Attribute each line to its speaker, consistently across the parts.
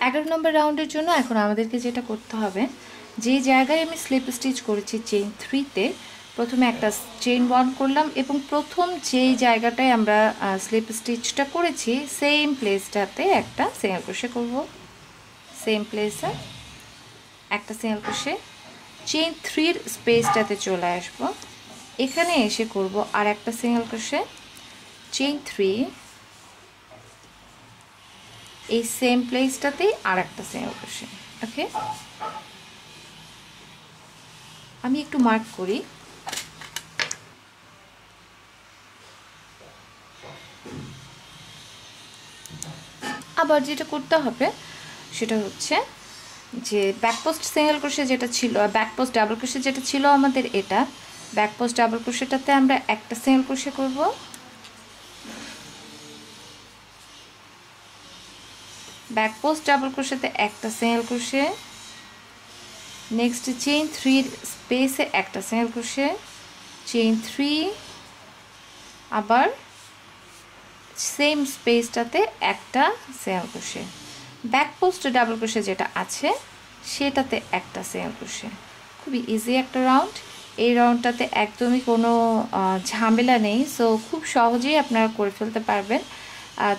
Speaker 1: 11 নম্বর রাউন্ডের জন্য এখন আমাদেরকে যেটা করতে হবে, যে জায়গায় আমি স্লিপ স্টিচ করেছি চেইন 3-তে, প্রথমে একটা চেইন 1 করলাম এবং প্রথম যেই জায়গাটায় আমরা স্লিপ স্টিচটা করেছি সেম প্লেসটাতে একটা সিঙ্গেল ক্রোশে করব। সেম প্লেসে একটা সিঙ্গেল ক্রোশে, চেইন 3-এর স্পেসটাতে চলে আসব, এখানে এসে করব আর একটা সিঙ্গেল ক্রোশে, চেইন 3, এই সেম প্লেসটাতেই আর একটা সিঙ্গেল ক্রোশে। ওকে, আমি একটু মার্ক করি। আবার যেটা করতে হবে সেটা হচ্ছে যে ব্যাকপোস্ট সিঙ্গেল ক্রোশে যেটা ছিল, ব্যাকপোস্ট ডাবল ক্রোশে যেটা ছিল আমাদের, এটা ব্যাকপোস্ট ডাবল ক্রোশেটাতে আমরা একটা সিঙ্গেল ক্রোশে করব, ব্যাকপোস্ট ডাবল ক্রোশেতে একটা সিঙ্গেল ক্রোশে, নেক্সট চেইন 3-এর স্পেসে একটা সিঙ্গেল ক্রোশে, চেইন 3, আবার সেম স্পেসটাতে একটা সিঙ্গেল ক্রোশে, ব্যাকপোস্ট ডাবল ক্রোশে যেটা আছে সেটাতে একটা সিঙ্গেল ক্রোশে। খুবই ইজি একটা রাউন্ড। এই রাউন্ডটাতে একদমই কোনো ঝামেলা নেই, সো খুব সহজেই আপনারা করে ফেলতে পারবেন।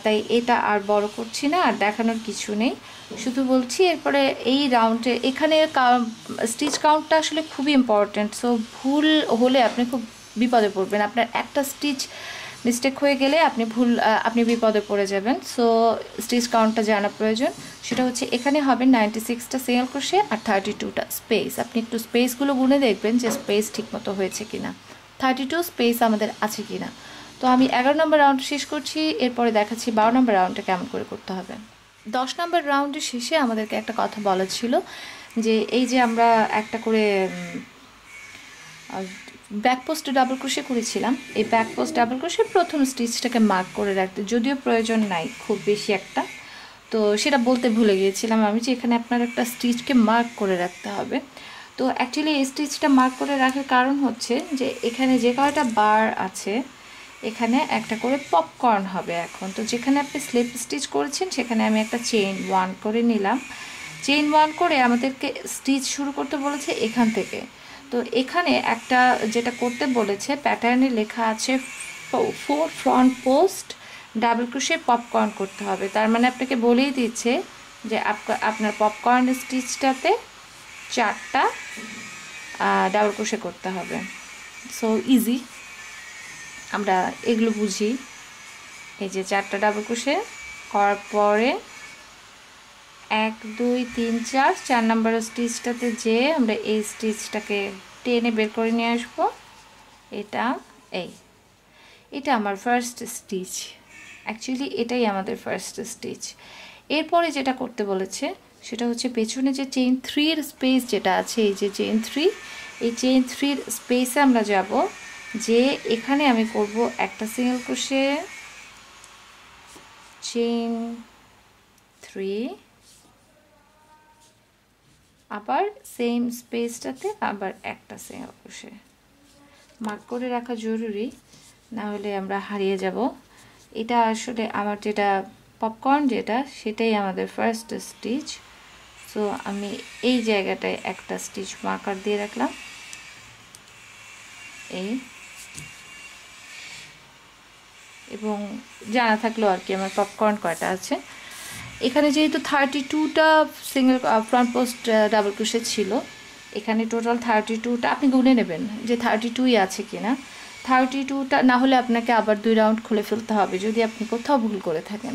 Speaker 1: তাই এটা আর বড় করছি না, আর দেখানোর কিছু নেই, শুধু বলছি এরপরে এই রাউন্ডে এখানে স্টিচ কাউন্টটা আসলে খুবই ইম্পর্ট্যান্ট। সো ভুল হলে আপনি খুব বিপদে পড়বেন, আপনার একটা স্টিচ মিস্টেক হয়ে গেলে আপনি বিপদে পড়ে যাবেন। সো স্টিচ কাউন্টটা জানা প্রয়োজন। সেটা হচ্ছে এখানে হবে 96টা সিঙ্গেল ক্রোশে আর 32টা স্পেস। আপনি একটু স্পেসগুলো গুনে দেখবেন যে স্পেস ঠিকমতো হয়েছে কিনা, 32 স্পেস আমাদের আছে কিনা। তো আমি 11 নম্বর রাউন্ড শেষ করছি, এরপরে দেখাচ্ছি 12 নম্বর রাউন্ডটা কেমন করে করতে হবে। 10 নম্বর রাউন্ডের শেষে আমাদেরকে একটা কথা বলা ছিল যে এই যে আমরা একটা করে ব্যাকপোস্ট ডাবল ক্রোশে করেছিলাম, এই ব্যাকপোস্ট ডাবল ক্রোশে প্রথম স্টিচটাকে মার্ক করে রাখতে, যদিও প্রয়োজন নাই খুব বেশি একটা, তো সেটা বলতে ভুলে গিয়েছিলাম আমি যে এখানে আপনার একটা স্টিচকে মার্ক করে রাখতে হবে। তো অ্যাকচুয়ালি এই স্টিচটা মার্ক করে রাখার কারণ হচ্ছে যে এখানে যে কয়টা বার আছে এখানে একটা করে পপকর্ন হবে এখন। তো যেখানে আপনি স্লিপ স্টিচ করেছেন সেখানে আমি একটা চেইন 1 করে নিলাম, চেইন 1 করে আমাদেরকে স্টিচ শুরু করতে বলেছে এখান থেকে। তো এখানে একটা যেটা করতে বলেছে প্যাটার্নে লেখা আছে 4 front post double crochet popcorn করতে হবে, তার মানে আপনাকে বলেই দিচ্ছে যে আপনার পপকর্ন স্টিচটাতে 4টা ডাবল ক্রোশে করতে হবে। সো ইজি, আমরা এগুলো বুঝি। এই যে 4টা ডাবল ক্রোশে করার পরে 1 2 3 4 4 নম্বর স্টিচটাতে যে আমরা এই স্টিচটাকে টেনে বের করে নিয়ে আসবো। এটা আমার ফার্স্ট স্টিচ, অ্যাকচুয়ালি এটাই আমাদের ফার্স্ট স্টিচ। এরপরে যেটা করতে বলেছে সেটা হচ্ছে পেছনে যে চেইন 3-এর স্পেস যেটা আছে, এই যে চেইন 3, এই চেইন 3-এর স্পেসে আমরা যাব, যে এখানে আমি করব একটা সিঙ্গেল ক্রোশে, চেইন 3, আবার সেম স্পেসটাতে আবার একটা সিঙ্গেল ক্রোশে। মার্ক করে রাখা জরুরি, না হলে আমরা হারিয়ে যাব। এটা আসলে আমার যেটা পপকর্ন যেটা সেটাই আমাদের ফার্স্ট স্টিচ। সো আমি এই জায়গাটায় একটা স্টিচ মার্কার দিয়ে রাখলাম, এই, এবং জানা থাকলো আর কি আমার পপকর্ন কয়টা আছে। এখানে যেহেতু 32টা single front post double crochet ছিল, এখানে টোটাল 32টা আপনি গুনে নেবেন যে 32ই আছে কিনা। 32টা না হলে আপনাকে আবার 2 রাউন্ড খুলে ফেলতে হবে যদি আপনি কোথাও ভুল করে থাকেন।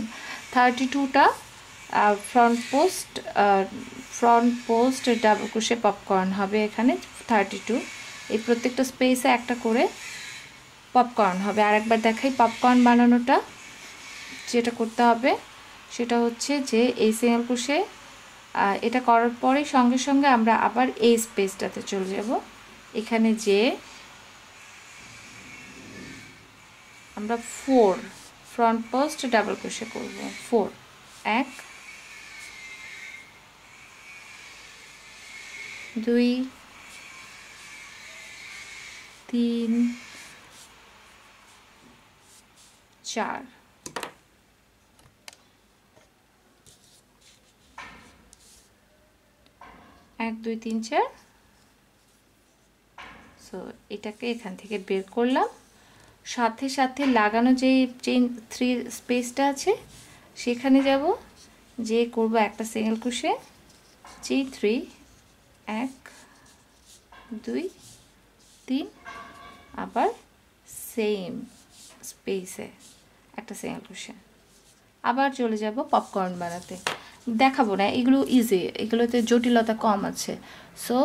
Speaker 1: 32টা front post double crochet popcorn হবে এখানে 32। এই প্রত্যেকটা স্পেসে একটা করে পপকর্ন হবে। আরেকবার দেখাই পপকর্ন বানানোটা। যেটা করতে হবে সেটা হচ্ছে যে এই সিঙ্গেল ক্রোশে এটা করার পরে সঙ্গে সঙ্গে আমরা আবার এই স্পেসটাতে চলে যাব, এখানে যে আমরা 4 ফ্রন্ট পোস্ট ডাবল ক্রোশে করব। 4 1 2 3 4 1 2 3 4 সো এটাকে এখান থেকে বের করলাম সাথে সাথে লাগানো যে চেইন 3 স্পেসটা আছে সেখানে যাব যে করব একটা সিঙ্গেল ক্রোশে চেইন 3 1 2 3 আবার সেম স্পেসে একটা সিঙ্গেল ক্রোশে আবার চলে যাব পপকর্ন বানাতে দেখাবো না এগুলো ইজি এগুলোতে জটিলতা কম আছে সো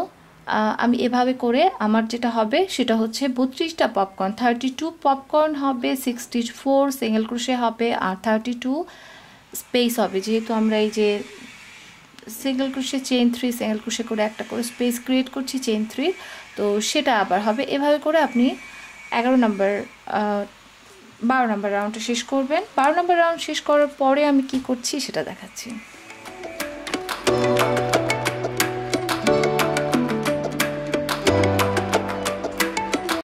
Speaker 1: আমি এভাবে করে আমার যেটা হবে সেটা হচ্ছে 32টা পপকর্ন 32 পপকর্ন হবে 64 সিঙ্গেল ক্রোশে হবে আর 32 স্পেস হবে যেহেতু আমরা এই যে single crochet chain 3 single crochet করে একটা করে স্পেস ক্রিয়েট করছি চেইন 3 তো সেটা আবার হবে এভাবে করে আপনি 11 নম্বর 12 নম্বর রাউন্ডটা শেষ করবেন 12 নম্বর রাউন্ড শেষ করার পরে আমি কি করছি সেটা দেখাচ্ছি